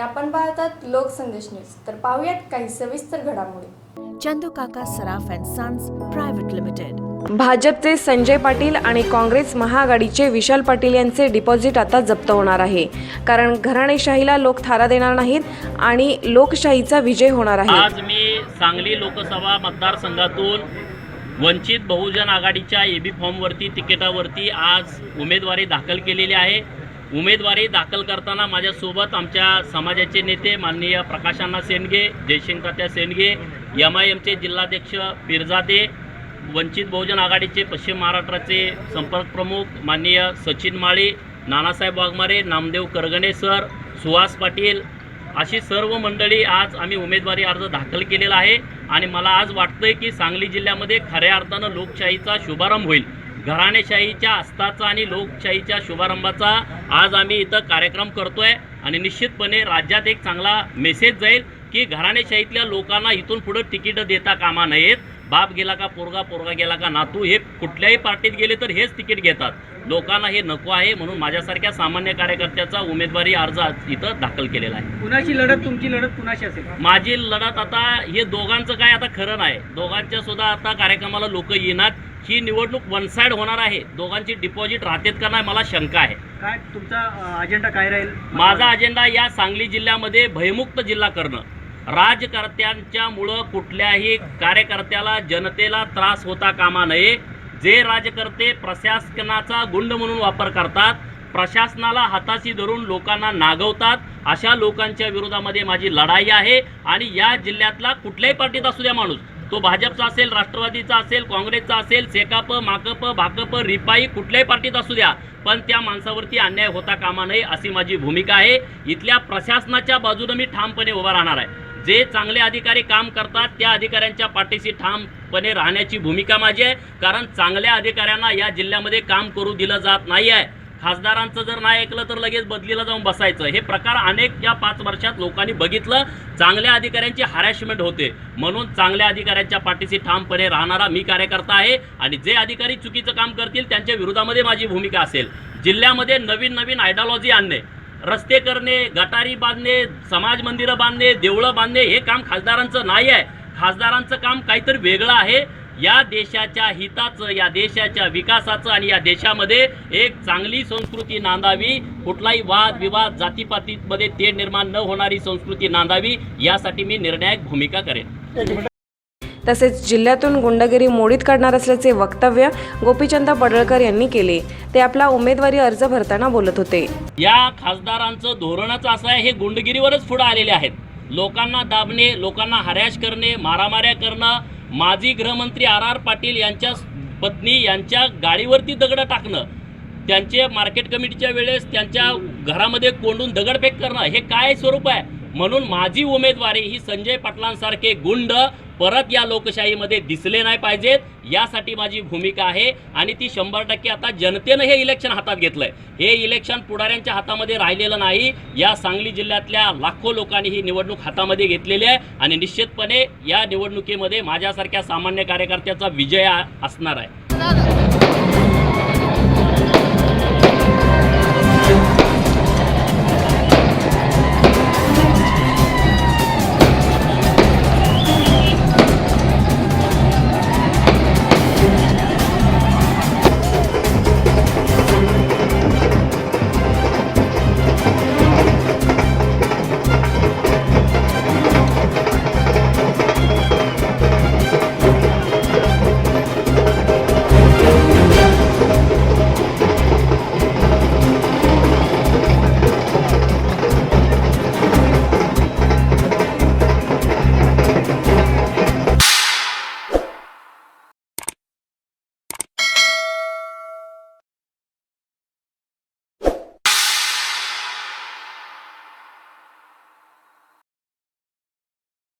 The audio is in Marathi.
आपण पाहतात लोकसंदेश न्यूज. तर पाहूयात काही सविस्तर घडामोडी. चंदू काका सराफ अँड सन्स प्रायव्हेट लिमिटेड. भाजपचे संजय पाटील आणि काँग्रेस महाआघाडीचे विशाल पाटील यांचे डिपॉझिट आता जप्त होणार आहे. कारण घराणेशाहीला लोक थारा देणार नाहीत आणि लोकशाहीचा विजय होणार आहे. आज मी सांगली लोकसभा मतदारसंघातून वंचित बहुजन आघाडीच्या एबी फॉर्मवरती तिकिटावरती आज उमेदवारी दाखल केलेली आहे. उमेदवारी दाखल करताना माझ्यासोबत आमच्या समाजाचे नेते माननीय प्रकाशअण्णा सेंडगे, जयशंकर सेंडगे, MIMचे जिल्हाध्यक्ष पिरजादे, वंचित बहुजन आघाडीचे पश्चिम महाराष्ट्राचे संपर्क प्रमुख माननीय सचिन माळी, नानासाहेब वाघमारे, नामदेव करगणे सर, सुहास पाटील अशी सर्व मंडळी आज आम्ही उमेदवारी अर्ज दाखल केलेला आहे. आणि मला आज वाटतंय की सांगली जिल्ह्यामध्ये खऱ्या अर्थानं लोकशाहीचा शुभारंभ होईल. घराणेशाहीच्या अस्ताचा आणि लोकशाहीच्या शुभारंभाचा आज आम्ही इथं कार्यक्रम करतोय आणि निश्चितपणे राज्यात एक चांगला मेसेज जाईल की घराणेशाहीतल्या लोकांना इथून पुढे तिकीट देता कामा नयेत. बाप गेला का पोरगा, पोरगा गेला का नातू, हे कुठल्याही पार्टीत गेले तर हेच तिकीट घेतात. लोकांना हे नको आहे. म्हणून माझ्यासारख्या सामान्य कार्यकर्त्याचा उमेदवारी अर्ज इथं दाखल केलेला आहे. कुणाची लढत, तुमची लढत कुणाशी असेल? माझी लढत आता हे दोघांचं काय आता खरं नाही. दोघांच्या सुद्धा आता कार्यक्रमाला लोक येणार. ही निवडणूक वन साइड होणार आहे. दोघांची डिपॉझिट राहतेत का नाही मला शंका आहे. काय तुमचा अजेंडा काय राहील? माझा अजेंडा या सांगली जिल्ह्यामध्ये भयमुक्त जिल्हा करणं. राजकर्त्यांच्यामुळं कुठल्याही कार्यकर्त्याला, जनतेला त्रास होता कामा नये. जे राजकर्ते प्रशासनाचा गुंड म्हणून वापर करतात, प्रशासनाला हाताशी धरून लोकांना नागवतात, अशा लोकांच्या विरोधामध्ये माझी लढाई आहे. आणि या जिल्ह्यातला कुठल्याही पार्टीत असू द्या माणूस, तो भाजपचा असेल, राष्ट्रवादीचा असेल, काँग्रेसचा असेल, सेकाप, माकप, भाकप, रिपाई, कुठल्याही पार्टीत असू द्या, पण त्या माणसावरती अन्याय होता कामा नये अशी माझी भूमिका आहे. इथल्या प्रशासनाच्या बाजूने मी ठामपणे उभा राहणार आहे. जे चांगले अधिकारी काम करतात त्या अधिकाऱ्यांच्या पाठीशी ठामपणे राहण्याची भूमिका माझी आहे. कारण चांगल्या अधिकाऱ्यांना या जिल्ह्यामध्ये काम करू दिलं जात नाही आहे. खासदारांचं जर नाही ऐकलं तर लगेच बदलीला जाऊन बसायचं, हे प्रकार अनेक या 5 वर्षात लोकांनी बघितलं. चांगल्या अधिकाऱ्यांची हॅरॅसमेंट होते. म्हणून चांगल्या अधिकाऱ्यांच्या पाठीशी ठामपणे राहणारा मी कार्यकर्ता आहे. आणि जे अधिकारी चुकीचं काम करतील त्यांच्या विरोधामध्ये माझी भूमिका असेल. जिल्ह्यामध्ये नवीन नवीन आयडिओलॉजी आणणे, रस्ते करणे, गटारी बांधणे, समाज मंदिरं बांधणे, देवळं बांधणे, हे काम खासदारांचं नाही आहे. खासदारांचं काम काहीतरी वेगळं आहे. या देशाच्या हिताचं, या देशाच्या विकासाचं आणि या देशामध्ये एक चांगली संस्कृती नांदावी, कुठलाही वाद विवाद जातीपातीमध्ये तेढ निर्माण न होणारी संस्कृती नांदावी, यासाठी मी निर्णायक भूमिका करेन. तसेच जिल्ह्यातून गुंडगिरी मोडीत काढणार असल्याचे वक्तव्य गोपीचंद पडळकर यांनी केले. ते आपला उमेदवारी अर्ज भरताना बोलत होते. या खासदारांचं धोरणच असं आहे, हे गुंडगिरीवरच पुढे आलेले आहेत. लोकांना दाबणे, लोकांना हॅरॅस करणे, मारामाऱ्या करणं. माजी गृहमंत्री RR पाटील यांच्या पत्नी यांच्या गाडीवरती दगड टाकणं, त्यांचे मार्केट कमिटीच्या वेळेस त्यांच्या घरामध्ये कोंडून दगडफेक करणं, हे काय स्वरूप आहे? म्हणून माझी उमेदवारी ही संजय पाटलांसारखे गुंड परत या लोकशाहीमध्ये दिसले नाही पाहिजेत, यासाठी माझी भूमिका आहे. आणि ती 100% आता जनतेनं हे इलेक्शन हातात घेतलंय. हे इलेक्शन पुढाऱ्यांच्या हातामध्ये राहिलेलं नाही. या सांगली जिल्ह्यातल्या लाखो लोकांनी ही निवडणूक हातामध्ये घेतलेली आहे. आणि निश्चितपणे या निवडणुकीमध्ये माझ्यासारख्या सामान्य कार्यकर्त्याचा विजय असणार आहे.